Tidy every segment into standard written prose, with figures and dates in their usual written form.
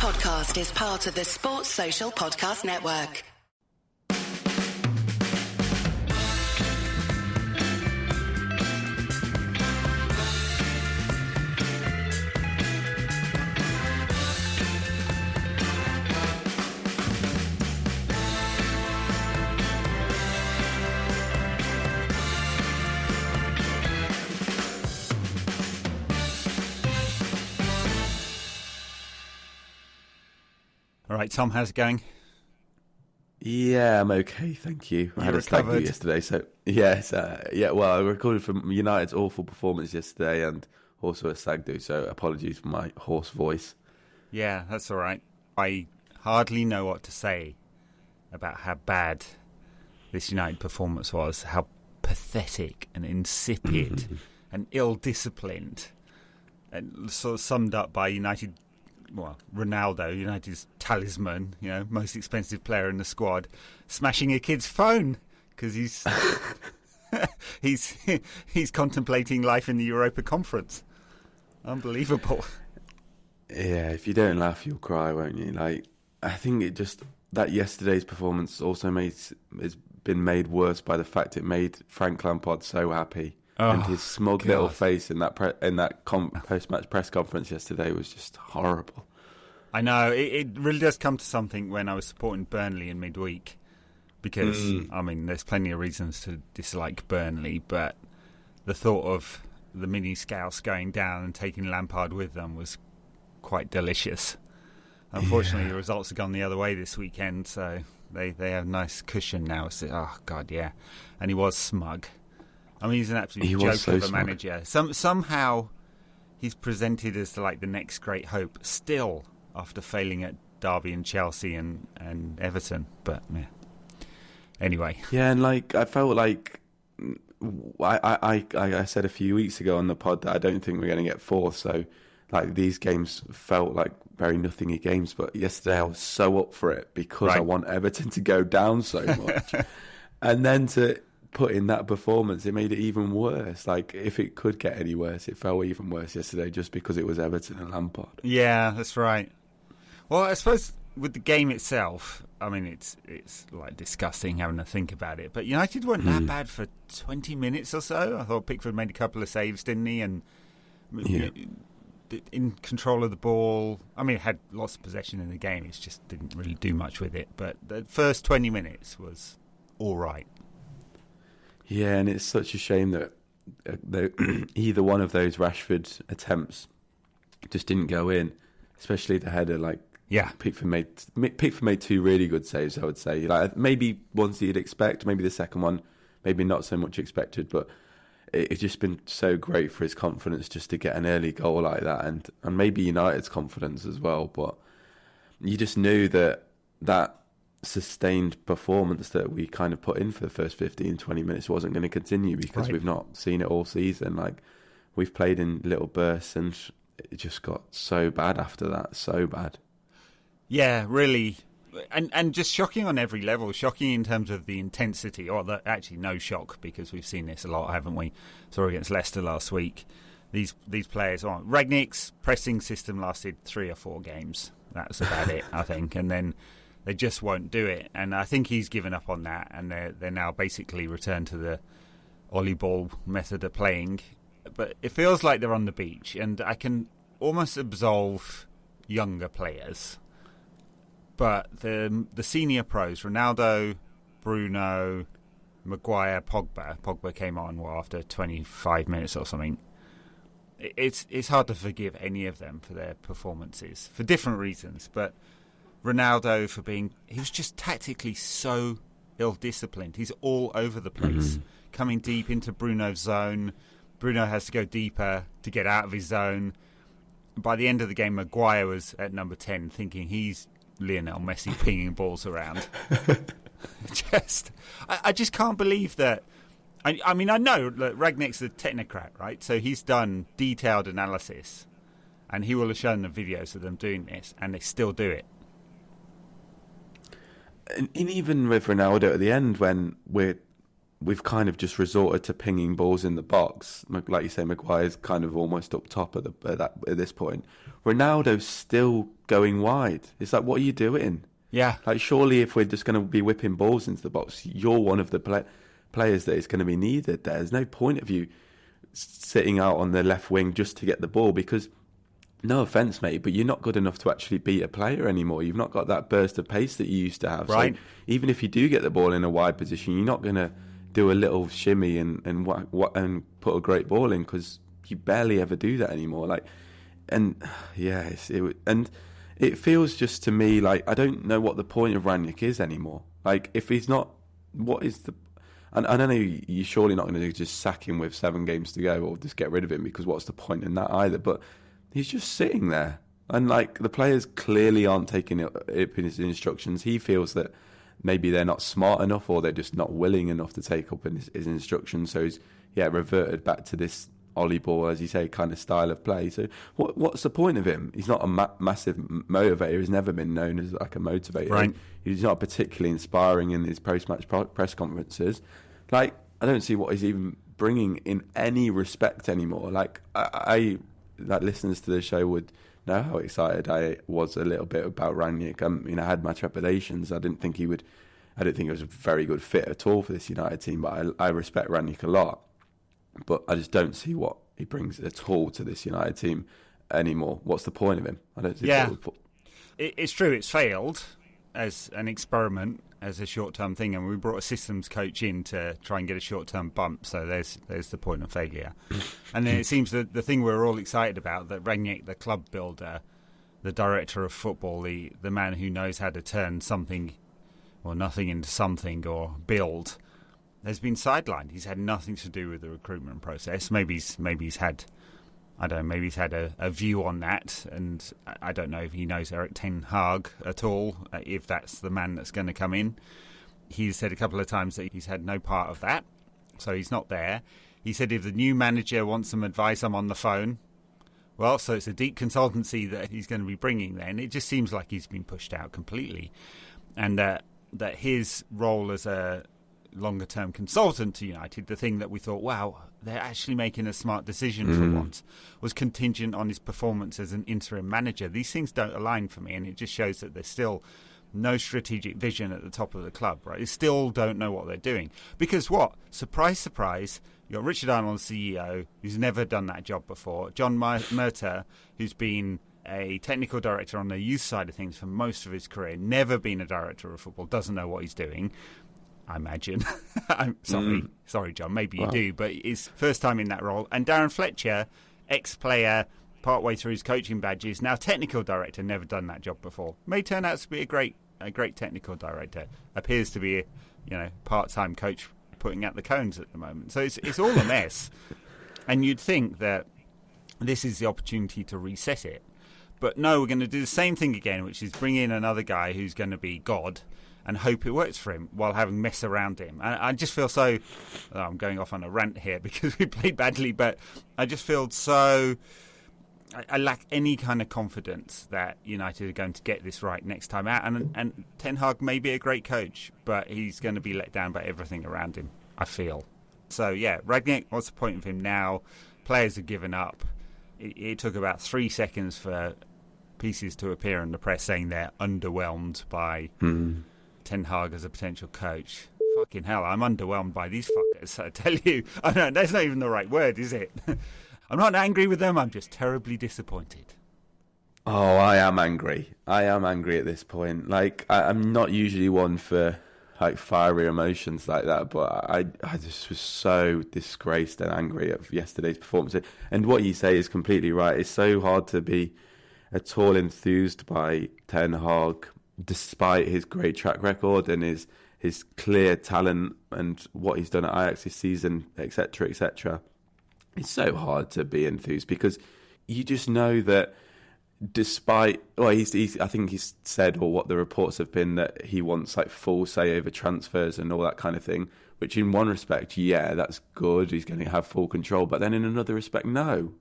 podcast is part of the Sports Social Podcast Network. All right, Tom, how's it going? Yeah, I'm okay, thank you. I had a stag do yesterday, so well, I recorded from United's awful performance yesterday and also a stag do, so apologies for my hoarse voice. Yeah, that's all right. I hardly know what to say about how bad this United performance was, how pathetic and insipid and ill-disciplined, and sort of summed up by Ronaldo, United's talisman, most expensive player in the squad, smashing a kid's phone because he's he's contemplating life in the Europa Conference. Unbelievable. Yeah, if you don't laugh, you'll cry, won't you? I think that yesterday's performance also has been made worse by the fact it made Frank Lampard so happy. And his smug little face in that post-match press conference yesterday was just horrible. I know. It really does come to something when I was supporting Burnley in midweek. Because, there's plenty of reasons to dislike Burnley, but the thought of the mini Scouts going down and taking Lampard with them was quite delicious. Unfortunately, the results have gone the other way this weekend, so they have a nice cushion now. So, and he was smug. He's an absolute joke of a manager. Somehow he's presented as the next great hope, still after failing at Derby and Chelsea and Everton. But yeah. Anyway. Yeah, and I felt like I said a few weeks ago on the pod that I don't think we're going to get fourth. So these games felt like very nothingy games. But yesterday I was so up for it because I want Everton to go down so much, and then to put in that performance, it made it even worse. If it could get any worse, it felt even worse yesterday just because it was Everton and Lampard. Yeah, that's right. Well, I suppose with the game itself, it's disgusting having to think about it. But United weren't that bad for 20 minutes or so. I thought Pickford made a couple of saves, didn't he? And in control of the ball. Had lots of possession in the game. It just didn't really do much with it. But the first 20 minutes was all right. Yeah, and it's such a shame that either one of those Rashford attempts just didn't go in, especially the header. Pickford made two really good saves, I would say. Maybe ones that you'd expect, maybe the second one, maybe not so much expected, but it's just been so great for his confidence just to get an early goal like that, and maybe United's confidence as well. But you just knew that sustained performance that we kind of put in for the first 15-20 minutes wasn't going to continue because we've not seen it all season. We've played in little bursts and it just got so bad after that, so bad. Yeah, really. And just shocking on every level. Shocking in terms of the intensity, actually no shock because we've seen this a lot, haven't we? Saw against Leicester last week. These players on Rangnick's pressing system lasted 3 or 4 games. That's about it, I think. And then they just won't do it, and I think he's given up on that, and they're now basically returned to the Ollie Ball method of playing. But it feels like they're on the beach, and I can almost absolve younger players. But the senior pros, Ronaldo, Bruno, Maguire, Pogba came on after 25 minutes or something. It's hard to forgive any of them for their performances for different reasons, but Ronaldo he was just tactically so ill-disciplined. He's all over the place, coming deep into Bruno's zone. Bruno has to go deeper to get out of his zone. By the end of the game, Maguire was at number 10 thinking he's Lionel Messi pinging balls around. I just can't believe that. I know that Ragnick's a technocrat, right? So he's done detailed analysis and he will have shown the videos of them doing this and they still do it. And even with Ronaldo at the end, when we've kind of just resorted to pinging balls in the box, like you say, Maguire's kind of almost up top at this point. Ronaldo still going wide. It's like, what are you doing? Yeah. Like, surely if we're just going to be whipping balls into the box, you're one of the players that is going to be needed there. There's no point of you sitting out on the left wing just to get the ball, because, no offence, mate, but you're not good enough to actually beat a player anymore. You've not got that burst of pace that you used to have. Right. So even if you do get the ball in a wide position, you're not going to do a little shimmy and put a great ball in, because you barely ever do that anymore. Like, and yeah, it feels just to me like I don't know what the point of Rangnick is anymore. Like, if he's not, what is the? And I don't know, you're surely not going to just sack him with 7 games to go or just get rid of him, because what's the point in that either? But he's just sitting there, and like, the players clearly aren't taking it in his instructions. He feels that maybe they're not smart enough, or they're just not willing enough to take up his instructions. So he's reverted back to this Ollie ball, as you say, kind of style of play. So what's the point of him? He's not a massive motivator. He's never been known as like a motivator. Right. He's not particularly inspiring in his post-match press conferences. Like, I don't see what he's even bringing in any respect anymore. Like, I like, listeners to the show would know how excited I was a little bit about Rangnick. I had my trepidations. I didn't think he was a very good fit at all for this United team, but I respect Rangnick a lot. But I just don't see what he brings at all to this United team anymore. What's the point of him? I don't see. Yeah, it's true. It's failed as an experiment, as a short-term thing, and we brought a systems coach in to try and get a short-term bump. So there's the point of failure. And then it seems that the thing we're all excited about, that Rangnick, the club builder, the director of football, the man who knows how to turn something or nothing into something, or build, has been sidelined. He's had nothing to do with the recruitment process. Maybe he's had, I don't know, maybe he's had a view on that, and I don't know if he knows Erik Ten Hag at all, if that's the man that's going to come in. He's said a couple of times that he's had no part of that, so he's not there. He said if the new manager wants some advice, I'm on the phone. Well, so it's a deep consultancy that he's going to be bringing then. It just seems like he's been pushed out completely, and that his role as a longer-term consultant to United, the thing that we thought, wow, they're actually making a smart decision for once, was contingent on his performance as an interim manager. These things don't align for me, and it just shows that there's still no strategic vision at the top of the club, right? They still don't know what they're doing. Because what? Surprise, surprise, you've got Richard Arnold, CEO, who's never done that job before. John Murtagh, who's been a technical director on the youth side of things for most of his career, never been a director of football, doesn't know what he's doing, I imagine. I'm sorry, John. Maybe you do, but it's first time in that role. And Darren Fletcher, ex-player, partway through his coaching badges, now technical director, never done that job before. May turn out to be a great technical director. Appears to be a part-time coach putting out the cones at the moment. So it's all a mess. And you'd think that this is the opportunity to reset it, but no, we're going to do the same thing again, which is bring in another guy who's going to be God and hope it works for him while having mess around him. And I just feel so... I'm going off on a rant here because we played badly, but I just feel so... I lack any kind of confidence that United are going to get this right next time out. And Ten Hag may be a great coach, but he's going to be let down by everything around him, I feel. So, yeah, Rangnick, what's the point of him now? Players have given up. It took about 3 seconds for pieces to appear in the press saying they're underwhelmed by... Ten Hag as a potential coach. Fucking hell, I'm underwhelmed by these fuckers, I tell you. I know, that's not even the right word, is it? I'm not angry with them, I'm just terribly disappointed. Oh, I am angry. I am angry at this point. Like, I'm not usually one for like fiery emotions like that, but I just was so disgraced and angry at yesterday's performance. And what you say is completely right. It's so hard to be at all enthused by Ten Hag, despite his great track record and his clear talent and what he's done at Ajax this season, etc., etc. It's so hard to be enthused because you just know that despite... Well, I think he's said, or what the reports have been, that he wants like full say over transfers and all that kind of thing, which in one respect, yeah, that's good. He's going to have full control. But then in another respect, no.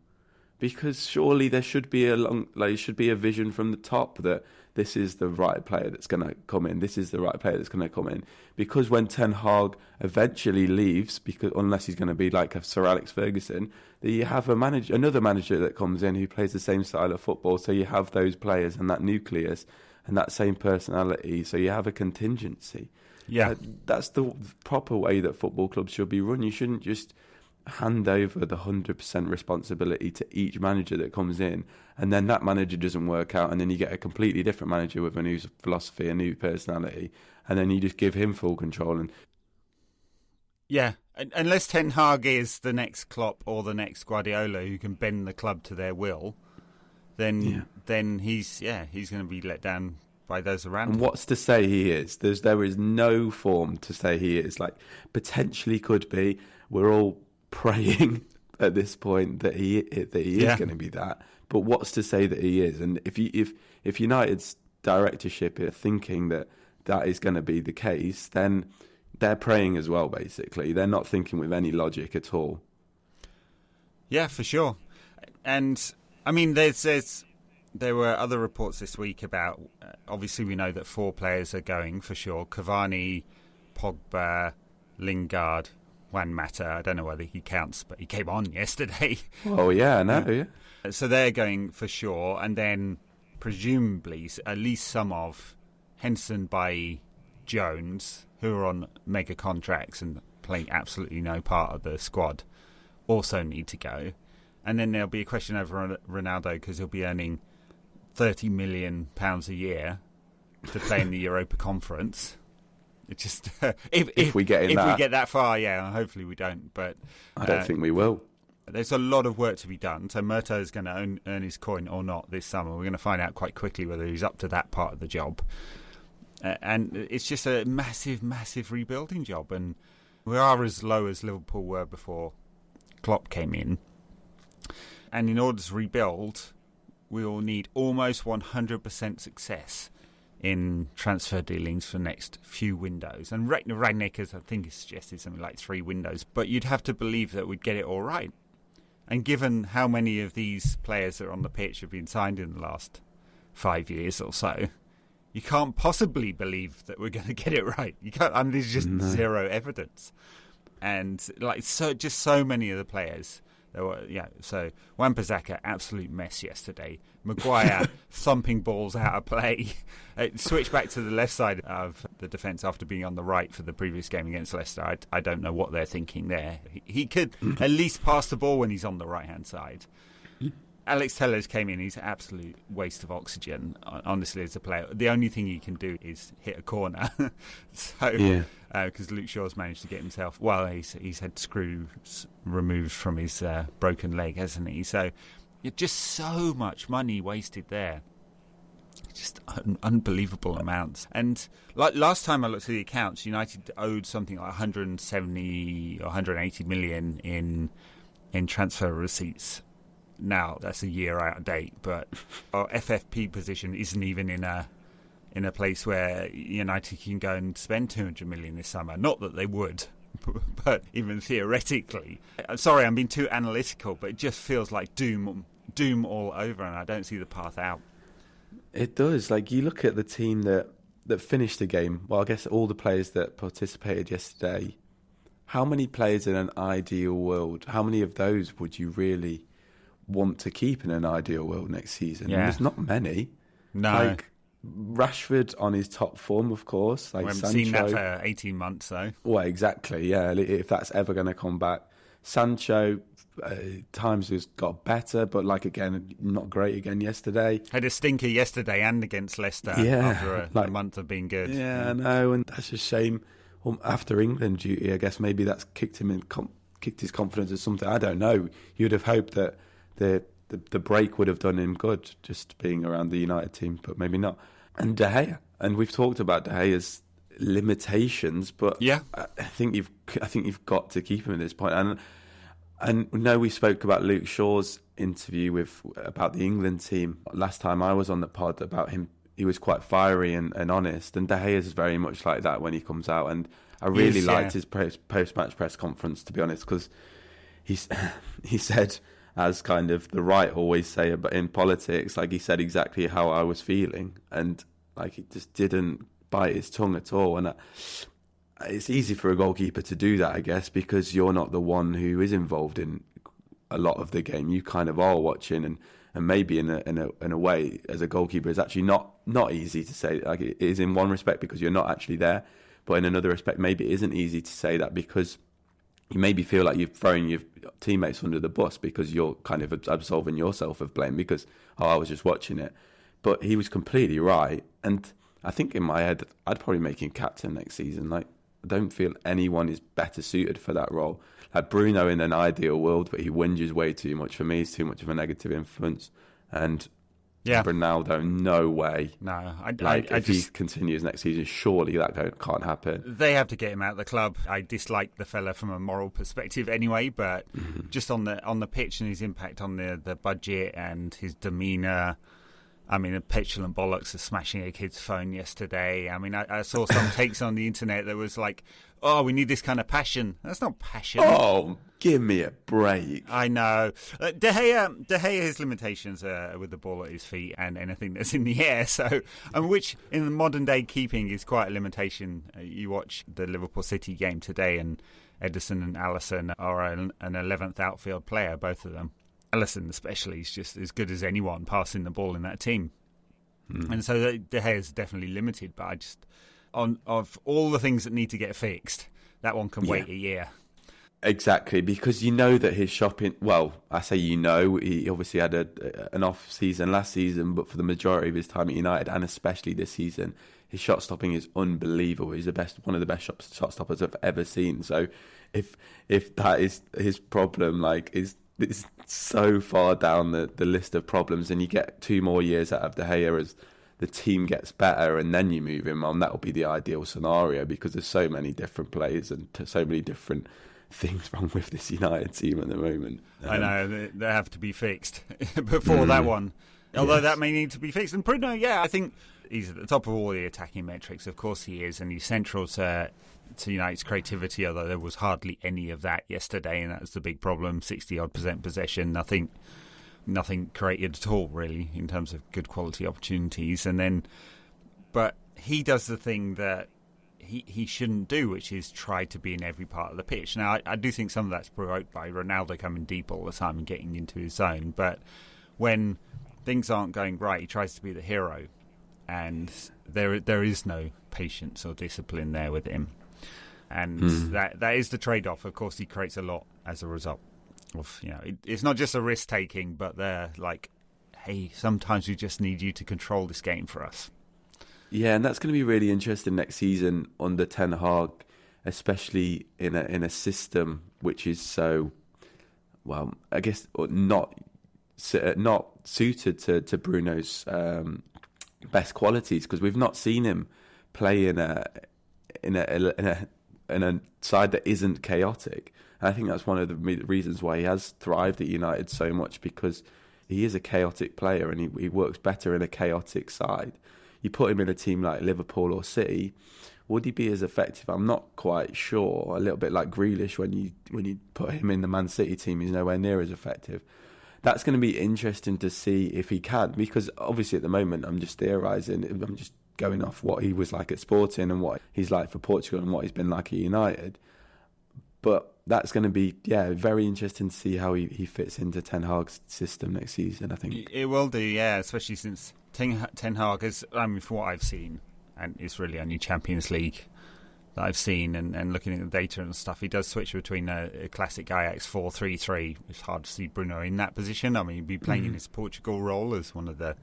Because surely there should be a vision from the top that this is the right player that's going to come in. This is the right player that's going to come in. Because when Ten Hag eventually leaves, unless he's going to be like a Sir Alex Ferguson, that you have another manager that comes in who plays the same style of football. So you have those players and that nucleus and that same personality. So you have a contingency. Yeah, that's the proper way that football clubs should be run. You shouldn't just hand over the 100% responsibility to each manager that comes in, and then that manager doesn't work out, and then you get a completely different manager with a new philosophy, a new personality, and then you just give him full control. And yeah, unless Ten Hag is the next Klopp or the next Guardiola who can bend the club to their will, then he's going to be let down by those around him. And what's to say he is? There is no form to say he is. Like, potentially could be. We're all praying at this point that he is going to be that. But what's to say that he is? And if United's directorship are thinking that is going to be the case, then they're praying as well. Basically, they're not thinking with any logic at all. Yeah, for sure. And I mean, there were other reports this week about. Obviously, we know that 4 players are going for sure: Cavani, Pogba, Lingard, Juan Mata. I don't know whether he counts, but he came on yesterday. Oh, yeah, I know, yeah. So they're going for sure. And then presumably at least some of Henson, Bailly, Jones, who are on mega contracts and playing absolutely no part of the squad, also need to go. And then there'll be a question over Ronaldo because he'll be earning £30 million a year to play in the Europa Conference. It's just if we get that far, yeah. Hopefully we don't, but I don't think we will. There's a lot of work to be done. So Murto is going to earn his coin or not this summer. We're going to find out quite quickly whether he's up to that part of the job. And it's just a massive, massive rebuilding job. And we are as low as Liverpool were before Klopp came in. And in order to rebuild, we will need almost 100% success in transfer dealings for the next few windows. And Rangnick has, I think, has suggested something like 3 windows. But you'd have to believe that we'd get it all right. And given how many of these players that are on the pitch have been signed in the last 5 years or so, you can't possibly believe that we're going to get it right. You can't. I mean, there's just zero evidence. And so many of the players. So Wan-Bissaka, absolute mess yesterday. Maguire thumping balls out of play. Switched back to the left side of the defence after being on the right for the previous game against Leicester. I don't know what they're thinking there. He could at least pass the ball when he's on the right-hand side. Alex Telles came in. He's an absolute waste of oxygen, honestly, as a player. The only thing he can do is hit a corner. Because Luke Shaw's managed to get himself... Well, he's had screws removed from his broken leg, hasn't he? So just so much money wasted there. Just unbelievable amounts. And like last time I looked at the accounts, United owed something like 170 or 180 million in transfer receipts. Now, that's a year out of date, but our FFP position isn't even in a place where United can go and spend 200 million this summer. Not that they would, but even theoretically. Sorry, I'm being too analytical, but it just feels like doom all over, and I don't see the path out. It does. Like, you look at the team that finished the game. Well, I guess all the players that participated yesterday. How many players in an ideal world? How many of those would you really want to keep in an ideal world next season? Yeah. There's not many. No. Like Rashford on his top form, of course. Like we haven't Sancho, seen that for 18 months, though. Well, exactly, yeah. If that's ever going to come back. Sancho, times has got better, but like again, not great again yesterday. Had a stinker yesterday and against Leicester after a month of being good. Yeah, I know, and that's a shame. After England duty, I guess maybe that's kicked his confidence or something. I don't know. You'd have hoped that the break would have done him good, just being around the United team, but maybe not. And De Gea, and we've talked about De Gea's limitations, but yeah, I think you've got to keep him at this point. And no, we spoke about Luke Shaw's interview about the England team last time I was on the pod about him. He was quite fiery and honest, and De Gea is very much like that when he comes out. And I really liked his post-match press conference, to be honest, because he said, as kind of the right always say about in politics. Like, he said exactly how I was feeling, and like, he just didn't bite his tongue at all. And it's easy for a goalkeeper to do that, I guess, because you're not the one who is involved in a lot of the game. You kind of are watching, and maybe in a way, as a goalkeeper, it's actually not easy to say. Like, it is in one respect because you're not actually there, but in another respect, maybe it isn't easy to say that because you maybe feel like you're throwing your teammates under the bus because you're kind of absolving yourself of blame because, I was just watching it. But he was completely right. And I think in my head, I'd probably make him captain next season. Like, I don't feel anyone is better suited for that role. Like, Bruno in an ideal world, but he whinges way too much for me. He's too much of a negative influence. And Ronaldo, no way. No, if he continues next season, surely that can't happen. They have to get him out of the club. I dislike the fella from a moral perspective anyway, but just on the pitch and his impact on the budget and his demeanour. I mean, a petulant bollocks of smashing a kid's phone yesterday. I mean, I saw some takes on the internet that was like, "Oh, we need this kind of passion." That's not passion. Oh, give me a break. I know. De Gea has limitations with the ball at his feet and anything that's in the air. So, which in the modern day keeping is quite a limitation. You watch the Liverpool City game today, and Ederson and Alisson are an 11th outfield player, both of them. Alisson especially is just as good as anyone passing the ball in that team. And so De Gea is definitely limited, but I just, of all the things that need to get fixed, that one can wait a year. Exactly, because you know that his shopping, well, I say he obviously had an off season last season, but for the majority of his time at United, and especially this season, his shot stopping is unbelievable. He's one of the best shot stoppers I've ever seen. So if that is his problem, like, it's so far down the list of problems, and you get 2 more years out of De Gea as the team gets better, and then you move him on. That will be the ideal scenario because there's so many different players and so many different things wrong with this United team at the moment. I know, they have to be fixed before that one. Although that may need to be fixed. And Bruno, I think he's at the top of all the attacking metrics. Of course he is, and he's central to United's creativity, although there was hardly any of that yesterday, and that was the big problem. 60-odd% possession, nothing created at all, really, in terms of good quality opportunities. But he does the thing that he shouldn't do, which is try to be in every part of the pitch. Now, I do think some of that's provoked by Ronaldo coming deep all the time and getting into his zone, but when things aren't going right, he tries to be the hero, and there is no patience or discipline there with him. And that is the trade-off. Of course, he creates a lot as a result of, it's not just a risk-taking, but they're like, hey, sometimes we just need you to control this game for us. Yeah, and that's going to be really interesting next season under Ten Hag, especially in a system which is so, well, I guess not suited to Bruno's best qualities, because we've not seen him play in a side that isn't chaotic. And I think that's one of the reasons why he has thrived at United so much, because he is a chaotic player and he works better in a chaotic side. You put him in a team like Liverpool or City, would he be as effective? I'm not quite sure. A little bit like Grealish, when you put him in the Man City team, he's nowhere near as effective. That's going to be interesting to see if he can, because obviously at the moment I'm just theorising. I'm just going off what he was like at Sporting and what he's like for Portugal and what he's been like at United. But that's going to be, very interesting to see how he fits into Ten Hag's system next season, I think. It will do, especially since Ten Hag is, from what I've seen, and it's really only Champions League that I've seen, and looking at the data and stuff, he does switch between a classic Ajax 4-3-3. It's hard to see Bruno in that position. I mean, he'd be playing in his Portugal role as one of the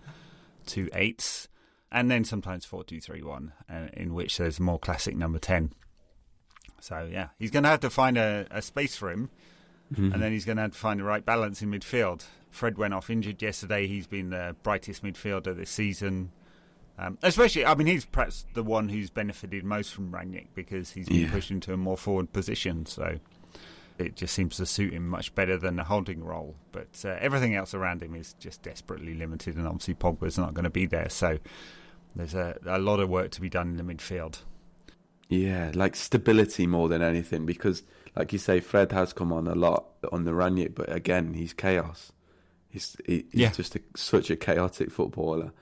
2 8s, and then sometimes 4-2-3-1, in which there's a more classic number 10. So, he's going to have to find a space for him, and then he's going to have to find the right balance in midfield. Fred went off injured yesterday. He's been the brightest midfielder this season. Especially, I mean, he's perhaps the one who's benefited most from Rangnick, because he's been pushed into a more forward position. So it just seems to suit him much better than a holding role. But everything else around him is just desperately limited, and obviously Pogba's not going to be there. So there's a lot of work to be done in the midfield. Yeah, like stability more than anything, because like you say, Fred has come on a lot on the Rangnick, but again, he's chaos. He's just such a chaotic footballer.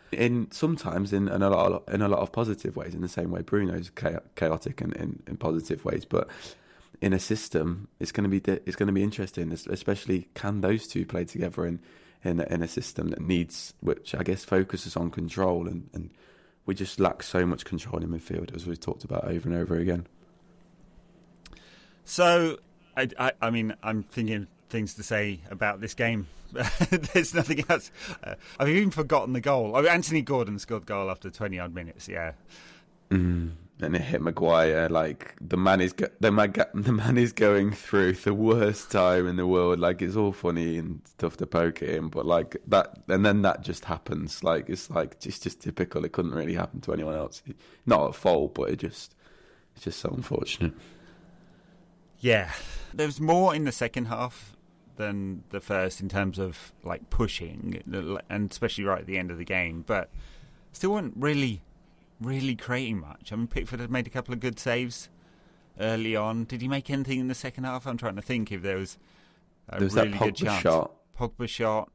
Sometimes in a lot of positive ways. In the same way, Bruno's chaotic in positive ways, but in a system, it's going to be interesting. Especially, can those two play together in a system which I guess focuses on control, and we just lack so much control in midfield, as we've talked about over and over again. So, I mean, I'm thinking things to say about this game. There's nothing else. I've even forgotten the goal. Anthony Gordon scored the goal after 20-odd minutes, yeah. And it hit Maguire. Like, the man is going through the worst time in the world. Like, it's all funny and stuff to poke at him, but like that, and then that just happens. Like, it's just typical. It couldn't really happen to anyone else. Not at fault, but it's just so unfortunate. Yeah, there was more in the second half than the first in terms of like pushing, and especially right at the end of the game. But still weren't really creating much. I mean, Pickford had made a couple of good saves early on. Did he make anything in the second half? I'm trying to think if there was a really that good chance. Pogba shot.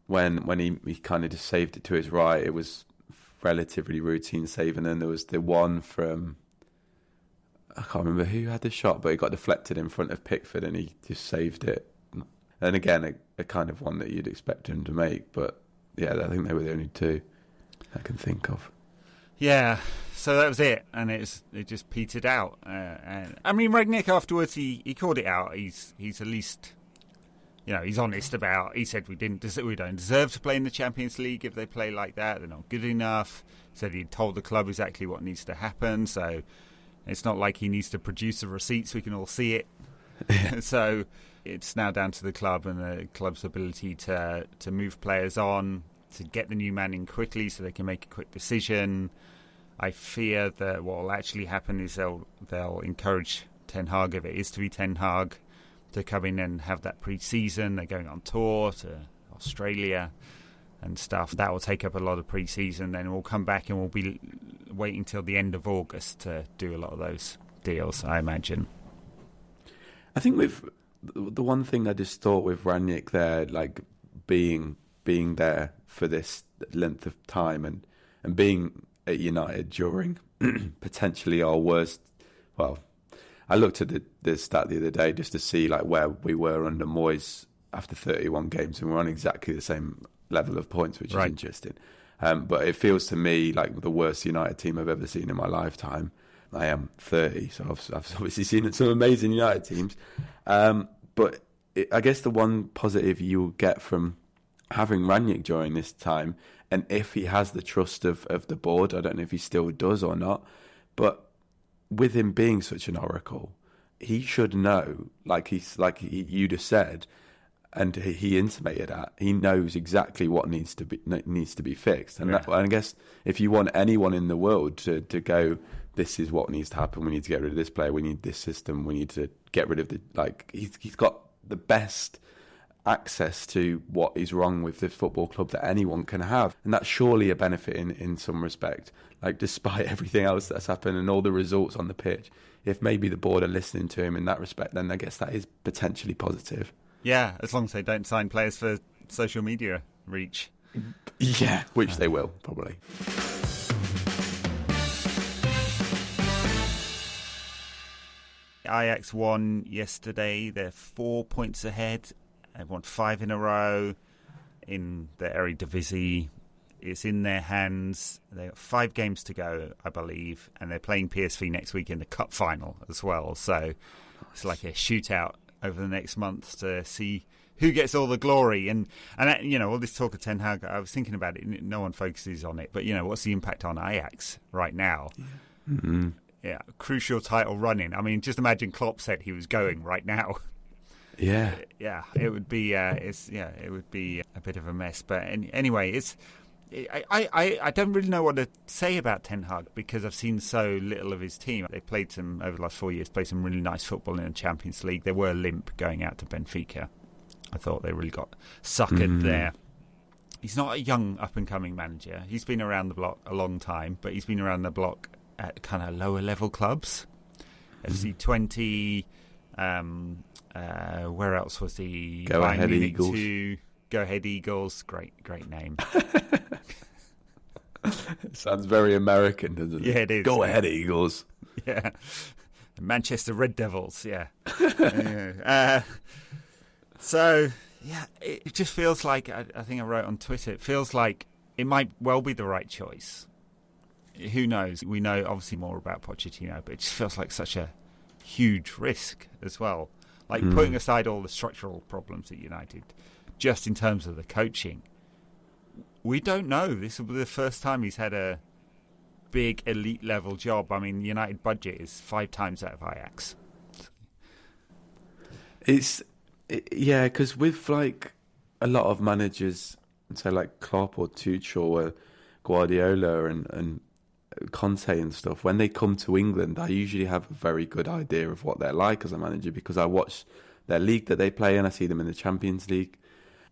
When he kind of just saved it to his right, it was relatively routine save. And then there was the one from, I can't remember who had the shot, but it got deflected in front of Pickford and he just saved it. And again, a kind of one that you'd expect him to make. But yeah, I think they were the only two I can think of. Yeah, so that was it, and it just petered out. And I mean, Rangnick afterwards, he called it out. He's at least, he's honest about. He said we don't deserve to play in the Champions League if they play like that. They're not good enough. He said he told the club exactly what needs to happen. So it's not like he needs to produce the receipts. We can all see it. So it's now down to the club and the club's ability to move players on, to get the new man in quickly so they can make a quick decision. I fear that what will actually happen is they'll encourage Ten Hag, if it is to be Ten Hag, to come in and have that pre-season. They're going on tour to Australia and stuff. That will take up a lot of pre-season. Then we'll come back and we'll be waiting till the end of August to do a lot of those deals, I imagine. I think with the one thing I just thought with Rangnick there, like being there for this length of time and being at United during potentially our worst. Well, I looked at the stat the other day just to see like where we were under Moyes after 31 games, and we're on exactly the same level of points, which is interesting. But it feels to me like the worst United team I've ever seen in my lifetime. I am 30, so I've obviously seen some amazing United teams. But I guess the one positive you'll get from having Rangnick during this time, and if he has the trust of the board, I don't know if he still does or not, but with him being such an oracle, he should know, you just said, and he intimated that he knows exactly what needs to be fixed. And I guess if you want anyone in the world to go, this is what needs to happen. We need to get rid of this player. We need this system. We need to get rid of he's got the best access to what is wrong with this football club that anyone can have, and that's surely a benefit in some respect. Like, despite everything else that's happened and all the results on the pitch, if maybe the board are listening to him in that respect, then I guess that is potentially positive. Yeah, as long as they don't sign players for social media reach. Yeah, which they will probably. Ajax won yesterday. They're 4 points ahead. They've won 5 in a row in the Eredivisie. It's in their hands. They've got 5 games to go, I believe, and they're playing PSV next week in the cup final as well. So it's like a shootout over the next month to see who gets all the glory. And all this talk of Ten Hag, I was thinking about it. No one focuses on it, but what's the impact on Ajax right now? Yeah. Mm-hmm. Yeah, crucial title running. I mean, just imagine Klopp said he was going right now. Yeah, it would be. It would be a bit of a mess. But anyway, I don't really know what to say about Ten Hag because I've seen so little of his team. They played over the last 4 years, played some really nice football in the Champions League. They were limp going out to Benfica. I thought they really got suckered there. He's not a young up-and-coming manager. He's been around the block a long time, but he's been around the block at kind of lower-level clubs. FC20, Where else was he? Go Ahead Eagles. Go Ahead Eagles. Great name. It sounds very American, doesn't it? Yeah, it is. Go Ahead Eagles. Yeah. Manchester Red Devils, yeah. So, yeah, it just feels like, I think I wrote on Twitter, it feels like it might well be the right choice. Who knows? We know obviously more about Pochettino, but it just feels like such a huge risk as well. Like putting aside all the structural problems at United, just in terms of the coaching, we don't know. This will be the first time he's had a big elite level job. I mean, United budget is 5 times that of Ajax. Yeah, because with like a lot of managers, say like Klopp or Tuchel or Guardiola and Conte and stuff, when they come to England, I usually have a very good idea of what they're like as a manager because I watch their league that they play in. I see them in the Champions League.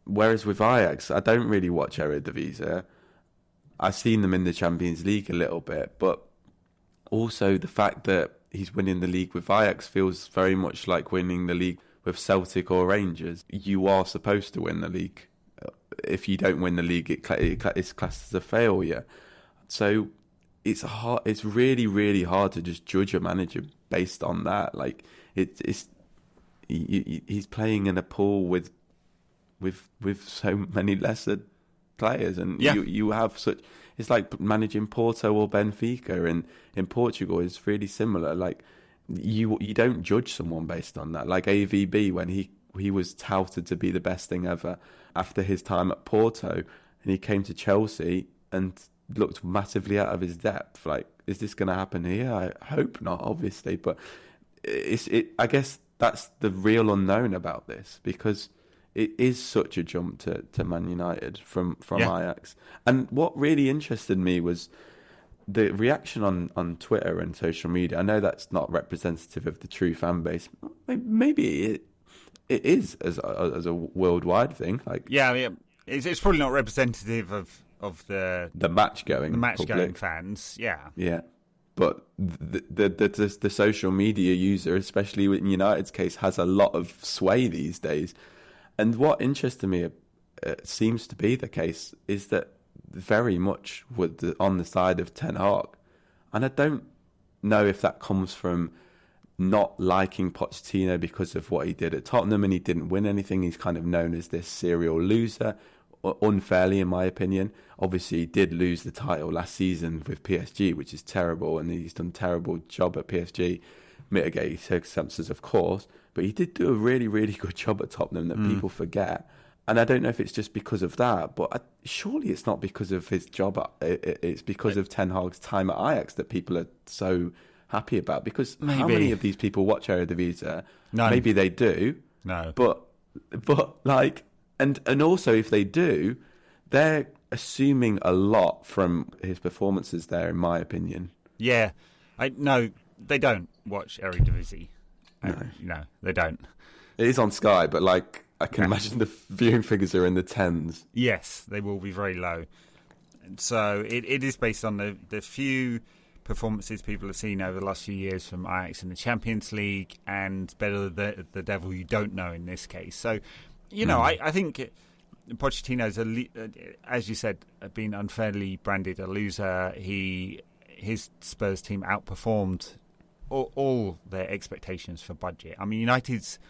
Whereas with Ajax, I don't really watch Eredivisie. I've seen them in the Champions League a little bit, but also the fact that he's winning the league with Ajax feels very much like winning the league with Celtic or Rangers. You are supposed to win the league. If you don't win the league, it's classed as a failure. So it's hard. It's really, really hard to just judge a manager based on that. Like he's playing in a pool with so many lesser players, and you have such. It's like managing Porto or Benfica in Portugal is really similar. Like you don't judge someone based on that. Like AVB, when he was touted to be the best thing ever after his time at Porto, and he came to Chelsea and looked massively out of his depth. Like, is this going to happen here? I hope not, obviously, but I guess that's the real unknown about this, because it is such a jump to Man United from Ajax. And what really interested me was the reaction on Twitter and social media. I know that's not representative of the true fan base. Maybe it is as a worldwide thing. Like, it's probably not representative of the match going fans. Yeah. But the social media user, especially in United's case, has a lot of sway these days. And what interested me, seems to be the case, is that very much on the side of Ten Hag. And I don't know if that comes from not liking Pochettino because of what he did at Tottenham and he didn't win anything. He's kind of known as this serial loser, unfairly in my opinion. Obviously, he did lose the title last season with PSG, which is terrible, and he's done a terrible job at PSG, mitigating circumstances, of course. But he did do a really, really good job at Tottenham that people forget. And I don't know if it's just because of that, but surely it's not because of his job. It's because of Ten Hag's time at Ajax that people are so happy about. Because how many of these people watch Eredivisie? None. Maybe they do. No. But like, and also if they do, they're assuming a lot from his performances there, in my opinion. Yeah. No, they don't watch Eredivisie. No, they don't. It is on Sky, but like I can imagine the viewing figures are in the tens. Yes, they will be very low. And so it is based on the few performances people have seen over the last few years from Ajax in the Champions League, and better the devil you don't know in this case. So, I think Pochettino's, as you said, been unfairly branded a loser. His Spurs team outperformed all their expectations for budget. I mean, United's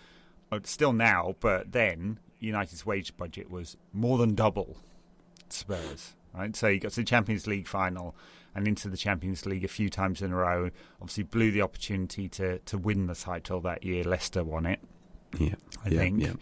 still now, but then United's wage budget was more than double Spurs, right? So you got to the Champions League final and into the Champions League a few times in a row. Obviously blew the opportunity to win the title that year. Leicester won it, I think. Yeah.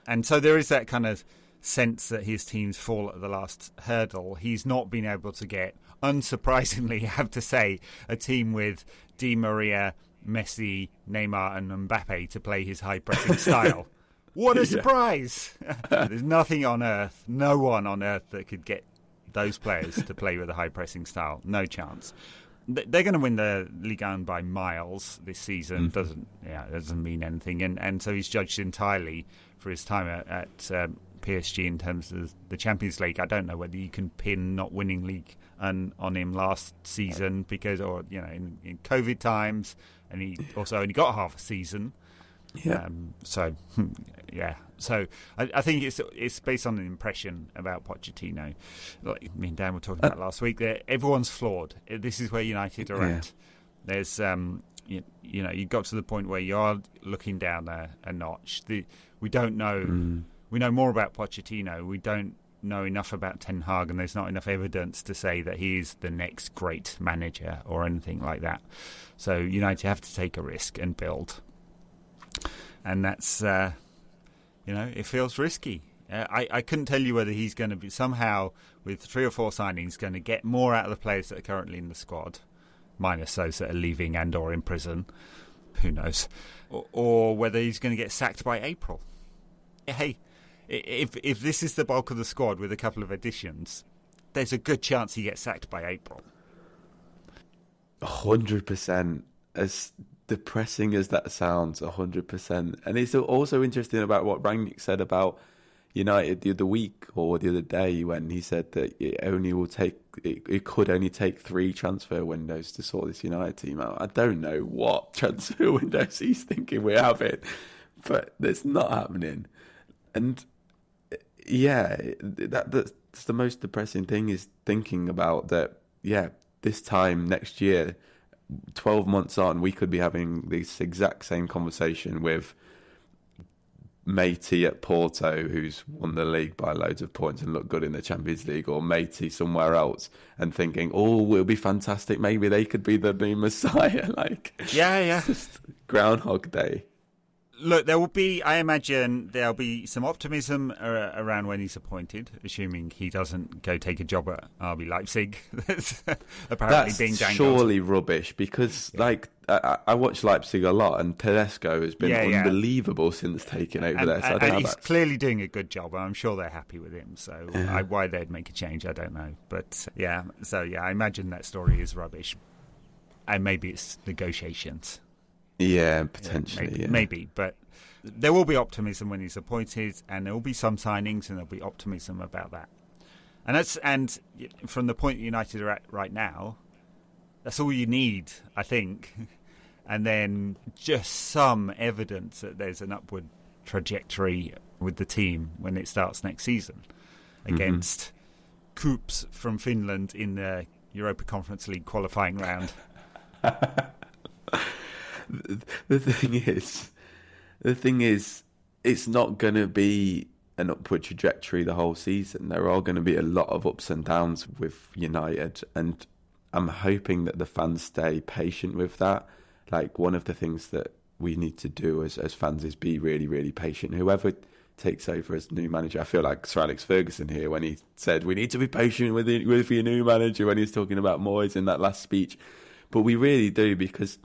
And so there is that kind of sense that his teams fall at the last hurdle. He's not been able to get, unsurprisingly, I have to say, a team with Di Maria, Messi, Neymar and Mbappe to play his high-pressing style. What a surprise! There's nothing on earth, no one on earth that could get those players to play with a high-pressing style. No chance. They're going to win the Ligue 1 by miles this season. Doesn't mean anything. And so he's judged entirely for his time at PSG in terms of the Champions League. I don't know whether you can pin not winning league on him last season because, in COVID times, and he also only got half a season. Yeah. So I think it's based on an impression about Pochettino. Like me and Dan were talking about last week, that everyone's flawed. This is where United are at. There's you got to the point where you are looking down a notch. We don't know. We know more about Pochettino. We don't know enough about Ten Hag, and there's not enough evidence to say that he is the next great manager or anything like that. So United have to take a risk and build. And that's, it feels risky. I couldn't tell you whether he's going to be somehow, with 3 or 4 signings, going to get more out of the players that are currently in the squad, minus those that are leaving and or in prison. Who knows? Or whether he's going to get sacked by April. Hey, if this is the bulk of the squad with a couple of additions, there's a good chance he gets sacked by April. 100%. As depressing as that sounds, 100%. And it's also interesting about what Rangnick said about United the other week or the other day, when he said that it could only take 3 transfer windows to sort this United team out. I don't know what transfer windows he's thinking we're having, but it's not happening. And yeah, that's the most depressing thing, is thinking about that. Yeah, this time next year, 12 months on, we could be having this exact same conversation with Matey at Porto, who's won the league by loads of points and looked good in the Champions League, or Matey somewhere else, and thinking, oh, it'll be fantastic. Maybe they could be the new Messiah. Yeah. Just Groundhog Day. Look, I imagine there'll be some optimism around when he's appointed, assuming he doesn't go take a job at RB Leipzig. That's apparently being dangled. Surely rubbish, because I watch Leipzig a lot, and Tedesco has been unbelievable since taking over there. So and he's clearly doing a good job. I'm sure they're happy with him. So why they'd make a change, I don't know. But I imagine that story is rubbish, and maybe it's negotiations. Yeah, potentially. Maybe, but there will be optimism when he's appointed, and there will be some signings, and there'll be optimism about that. And from the point United are at right now, that's all you need, I think. And then just some evidence that there's an upward trajectory with the team when it starts next season against Coups from Finland in the Europa Conference League qualifying round. The thing is, it's not going to be an upward trajectory the whole season. There are going to be a lot of ups and downs with United, and I'm hoping that the fans stay patient with that. Like, one of the things that we need to do as fans is be really, really patient. Whoever takes over as new manager, I feel like Sir Alex Ferguson here when he said we need to be patient with your new manager, when he's talking about Moyes in that last speech. But we really do, because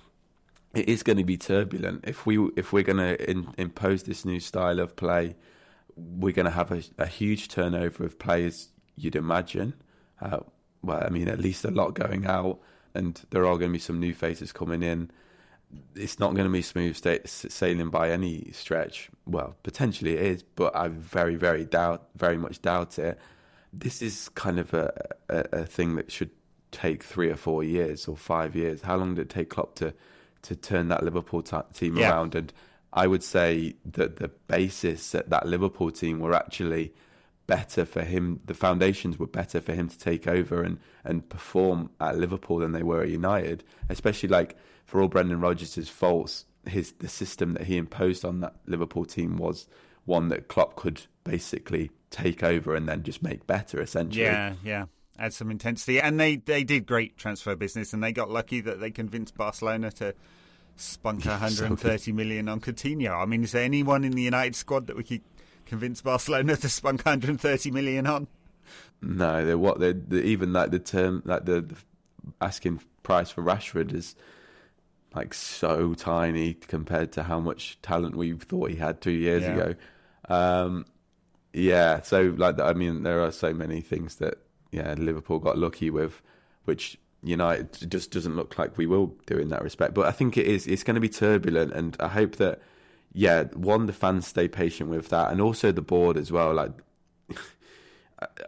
it is going to be turbulent. If we're going to impose this new style of play, we're going to have a huge turnover of players, you'd imagine. At least a lot going out, and there are going to be some new faces coming in. It's not going to be smooth sailing by any stretch. Well, potentially it is, but I very much doubt it. This is kind of a thing that should take 3 or 4 years or 5 years. How long did it take Klopp to turn that Liverpool team around? And I would say that the basis at that Liverpool team were actually better for him. The foundations were better for him to take over and perform at Liverpool than they were at United. Especially, for all Brendan Rodgers' faults, the system that he imposed on that Liverpool team was one that Klopp could basically take over and then just make better, essentially. Yeah. Add some intensity. And they did great transfer business, and they got lucky that they convinced Barcelona to spunk 130 million on Coutinho. I mean, is there anyone in the United squad that we could convince Barcelona to spunk 130 million on? No, the asking price for Rashford is so tiny compared to how much talent we thought he had 2 years ago. There are so many things that Liverpool got lucky with, which United just doesn't look like we will do in that respect. But I think it's going to be turbulent, and I hope that, the fans stay patient with that, and also the board as well.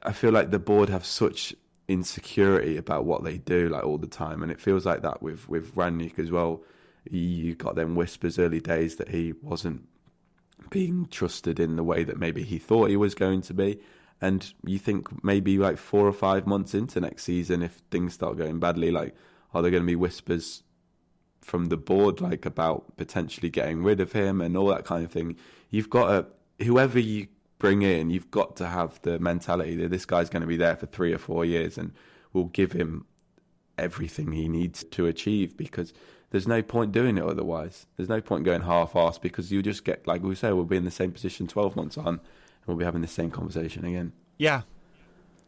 I feel like the board have such insecurity about what they do all the time, and it feels like that with Rangnick as well. You got them whispers early days that he wasn't being trusted in the way that maybe he thought he was going to be. And you think maybe like 4 or 5 months into next season, if things start going badly, like, are there going to be whispers from the board, like, about potentially getting rid of him and all that kind of thing? You've got to, whoever you bring in, you've got to have the mentality that this guy's going to be there for 3 or 4 years and will give him everything he needs to achieve, because there's no point doing it otherwise. There's no point going half-assed, because you just get, like we say, we'll be in the same position 12 months on, and we'll be having the same conversation again. Yeah,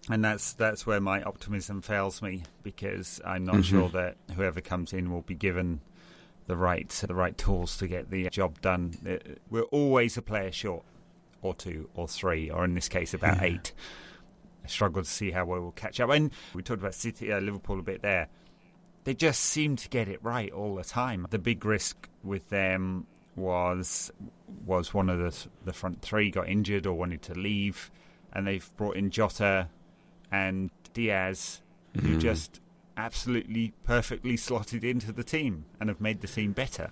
and that's where my optimism fails me, because I'm not sure that whoever comes in will be given the right tools to get the job done. We're always a player short, or 2 or 3, or in this case about 8. I struggle to see how we will catch up. And we talked about City, Liverpool a bit there. They just seem to get it right all the time. The big risk with them was one of the front 3 got injured or wanted to leave, and they've brought in Jota and Diaz, who just absolutely perfectly slotted into the team and have made the team better.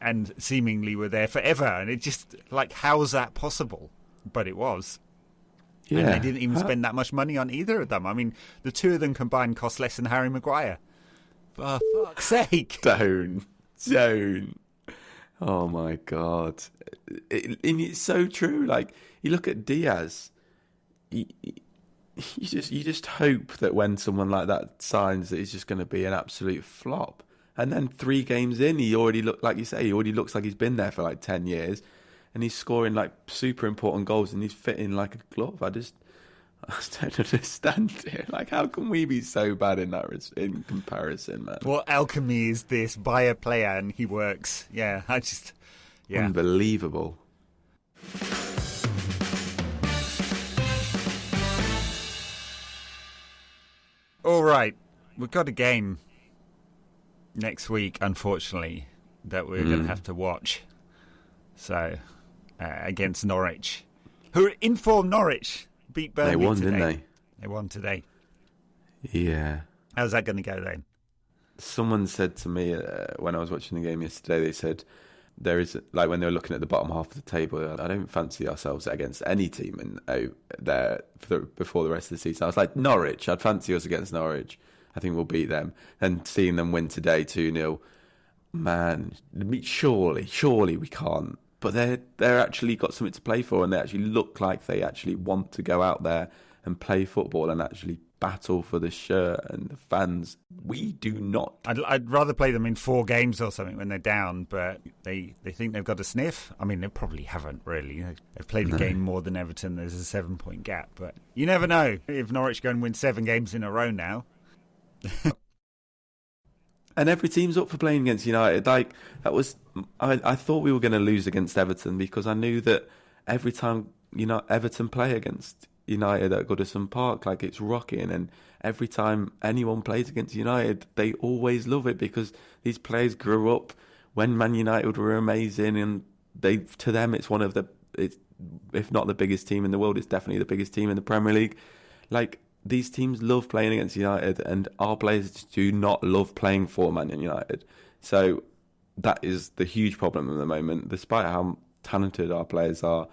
And seemingly were there forever. And it just, like, how's that possible? But it was. Yeah. And they didn't even spend that much money on either of them. I mean, the 2 of them combined cost less than Harry Maguire. For fuck's sake. Don't. Oh, my God. It's so true. Like, you look at Diaz, you just hope that when someone like that signs that he's just going to be an absolute flop. And then 3 games in, he already looks like he's been there for like 10 years. And he's scoring like super important goals, and he's fitting like a glove. I just don't understand it. Like, how can we be so bad in in comparison, man? What alchemy is this? Buy a player and he works. Yeah, Unbelievable. All right, we've got a game next week, unfortunately, that we're going to have to watch. So, against Norwich, who informed Norwich beat Burnley today. They won, didn't they? They won today. Yeah. How's that going to go then? Someone said to me when I was watching the game yesterday, they said there is, like, when they were looking at the bottom half of the table, I don't fancy ourselves against any team there before the rest of the season. I was like, Norwich, I'd fancy us against Norwich. I think we'll beat them. And seeing them win today 2-0, man, surely we can't. But they're actually got something to play for, and they actually look like they actually want to go out there and play football and actually battle for the shirt and the fans. We do not. I'd rather play them in 4 games or something when they're down, but they think they've got a sniff. I mean, they probably haven't really. They've played a game more than Everton. There's a 7-point gap, but you never know if Norwich go and win 7 games in a row now. And every team's up for playing against United. Like, that was, I thought we were going to lose against Everton, because I knew that every time Everton play against United at Goodison Park, like, it's rocking. And every time anyone plays against United, they always love it, because these players grew up when Man United were amazing, and to them it's one of if not the biggest team in the world, it's definitely the biggest team in the Premier League. Like, these teams love playing against United, and our players do not love playing for Man United. So that is the huge problem at the moment. Despite how talented our players are,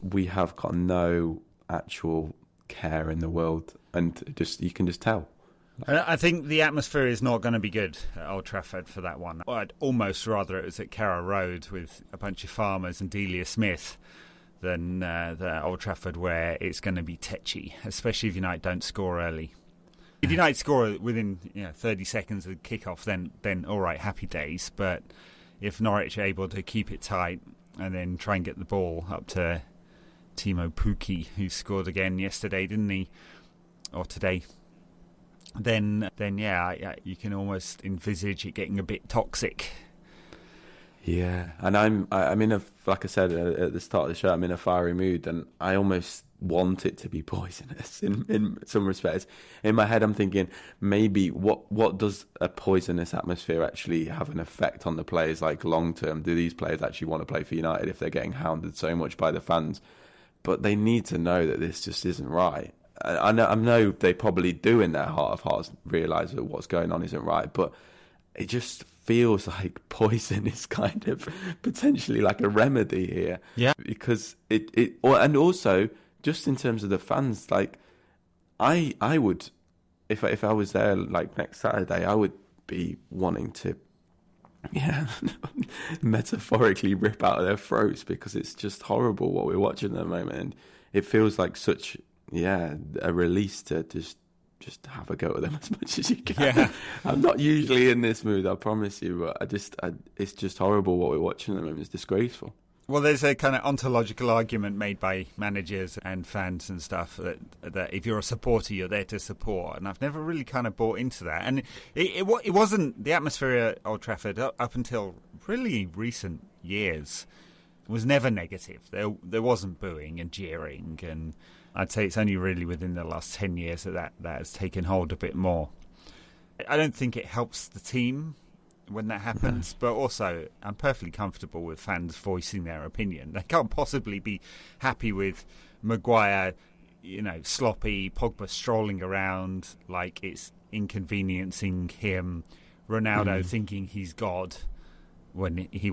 we have got no actual care in the world, and you can just tell. I think the atmosphere is not going to be good at Old Trafford for that one. I'd almost rather it was at Carrow Road with a bunch of farmers and Delia Smith than the Old Trafford, where it's going to be tetchy, especially if United don't score early. If United score within 30 seconds of kick-off, then all right, happy days. But if Norwich are able to keep it tight and then try and get the ball up to Timo Pukki, who scored again yesterday, didn't he? Or today. Then you can almost envisage it getting a bit toxic. Yeah, and I'm in like I said at the start of the show, I'm in a fiery mood, and I almost want it to be poisonous in some respects. In my head, I'm thinking, maybe what does a poisonous atmosphere actually have an effect on the players, like, long term? Do these players actually want to play for United if they're getting hounded so much by the fans? But they need to know that this just isn't right. I know they probably do in their heart of hearts realise that what's going on isn't right, but it just feels like poison is kind of potentially like a remedy here. Yeah. Because and also just in terms of the fans, like I would, if I was there like next Saturday, I would be wanting to, metaphorically rip out of their throats, because it's just horrible what we're watching at the moment. And it feels like such, a release to just have a go at them as much as you can. Yeah. I'm not usually in this mood, I promise you, but it's just horrible what we're watching at the moment. It's disgraceful. Well, there's a kind of ontological argument made by managers and fans and stuff that if you're a supporter, you're there to support. And I've never really kind of bought into that. And it wasn't the atmosphere at Old Trafford up until really recent years was never negative. There wasn't booing and jeering. And I'd say it's only really within the last 10 years that has taken hold a bit more. I don't think it helps the team when that happens, but also I'm perfectly comfortable with fans voicing their opinion. They can't possibly be happy with Maguire, sloppy, Pogba strolling around like it's inconveniencing him, Ronaldo thinking he's God when he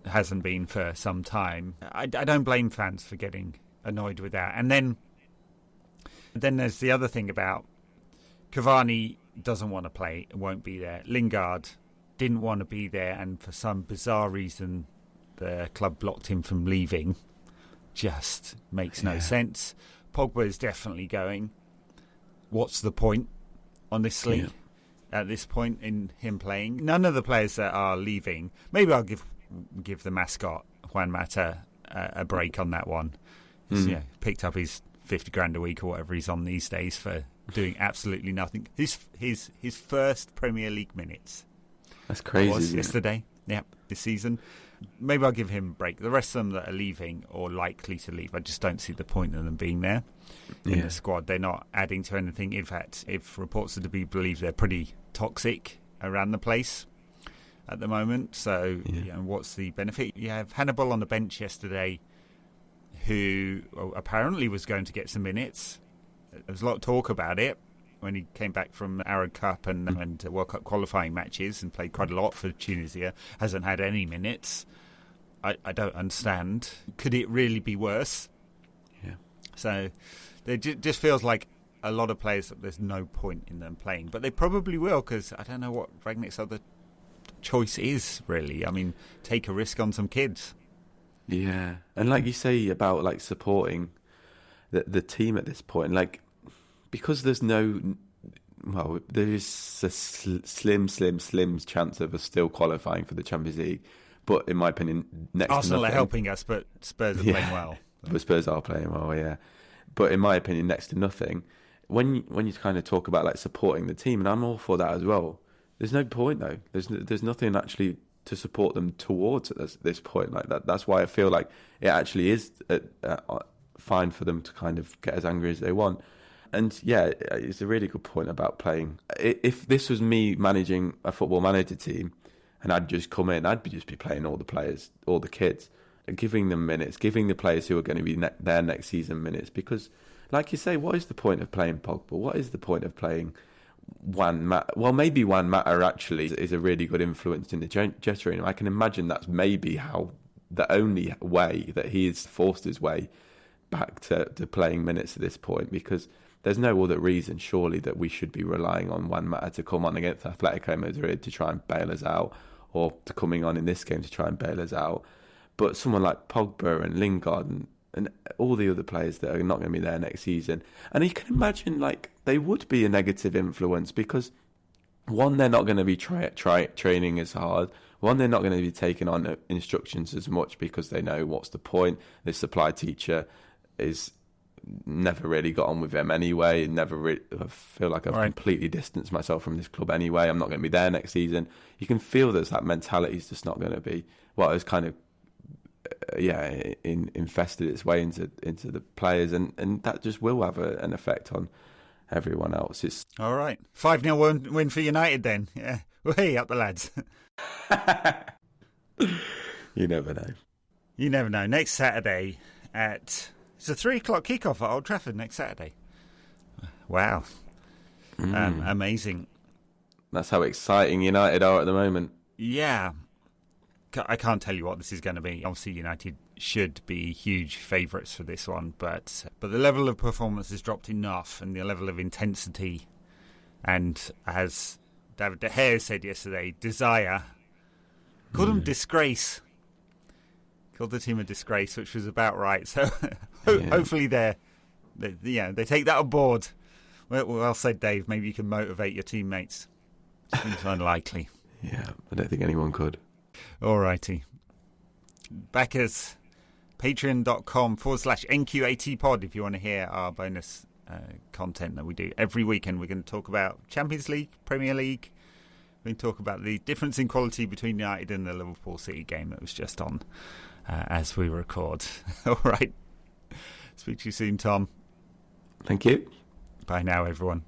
hasn't been for some time. I don't blame fans for getting annoyed with that. And then there's the other thing about Cavani doesn't want to play, won't be there. Lingard didn't want to be there, and for some bizarre reason the club blocked him from leaving. Just makes no sense. Pogba is definitely going. What's the point, honestly, at this point in him playing? None of the players that are leaving, maybe I'll give the mascot Juan Mata a break on that one. He's, picked up his 50 grand a week or whatever he's on these days for doing absolutely nothing. His first Premier League minutes. That's crazy. Was yesterday, this season. Maybe I'll give him a break. The rest of them that are leaving or likely to leave, I just don't see the point in them being there in the squad. They're not adding to anything. In fact, if reports are to be believed, they're pretty toxic around the place at the moment. So, what's the benefit? You have Hannibal on the bench yesterday, who apparently was going to get some minutes. There was a lot of talk about it when he came back from Arab Cup and World Cup qualifying matches and played quite a lot for Tunisia. Hasn't had any minutes. I don't understand. Could it really be worse? Yeah. So it just feels like a lot of players, there's no point in them playing. But they probably will, because I don't know what Rangnick's other choice is, really. I mean, take a risk on some kids. Yeah. And like you say about like supporting the team at this point, like, because there's there is a slim chance of us still qualifying for the Champions League. But in my opinion, Arsenal are helping us, but Spurs are playing well. But Spurs are playing well, yeah. But in my opinion, next to nothing. When you kind of talk about like supporting the team, and I'm all for that as well. There's no point though. There's nothing actually to support them towards at this point. Like that. That's why I feel like it actually is fine for them to kind of get as angry as they want. And it's a really good point about playing. If this was me managing a football manager team and I'd just come in, I'd just be playing all the players, all the kids, giving them minutes, giving the players who are going to be there next season minutes. Because, like you say, what is the point of playing Pogba? What is the point of playing Juan Mata? Well, maybe Juan Mata actually is a really good influence in the dressing room. I can imagine that's maybe the only way that he's forced his way back to playing minutes at this point, because there's no other reason, surely, that we should be relying on Juan Mata to come on against Atletico Madrid to try and bail us out, or to coming on in this game to try and bail us out. But someone like Pogba and Lingard and all the other players that are not going to be there next season, and you can imagine like they would be a negative influence, because one, they're not going to be training as hard. One, they're not going to be taking on instructions as much, because they know what's the point. The supply teacher is never really got on with them anyway. I feel like I've completely distanced myself from this club anyway. I'm not going to be there next season. You can feel that mentality is just not going to be it's kind of infested its way into the players, and that just will have an effect on everyone else. It's all right. 5-0 win for United then. Yeah, way up the lads. You never know. You never know. Next Saturday it's a 3:00 kickoff at Old Trafford next Saturday. Wow. Amazing. That's how exciting United are at the moment. Yeah. I can't tell you what this is going to be. Obviously, United should be huge favourites for this one, but the level of performance has dropped enough, and the level of intensity, and as David De Gea said yesterday, desire. Called them disgrace. Called the team a disgrace, which was about right. So hopefully they take that on board. Well said, Dave. Maybe you can motivate your teammates. Seems unlikely. Yeah, I don't think anyone could. Alrighty. Backers, patreon.com/NQATpod if you want to hear our bonus content that we do every weekend. We're going to talk about Champions League, Premier League. We can talk about the difference in quality between United and the Liverpool City game that was just on as we record. All right. Speak to you soon, Tom. Thank you. Bye now, everyone.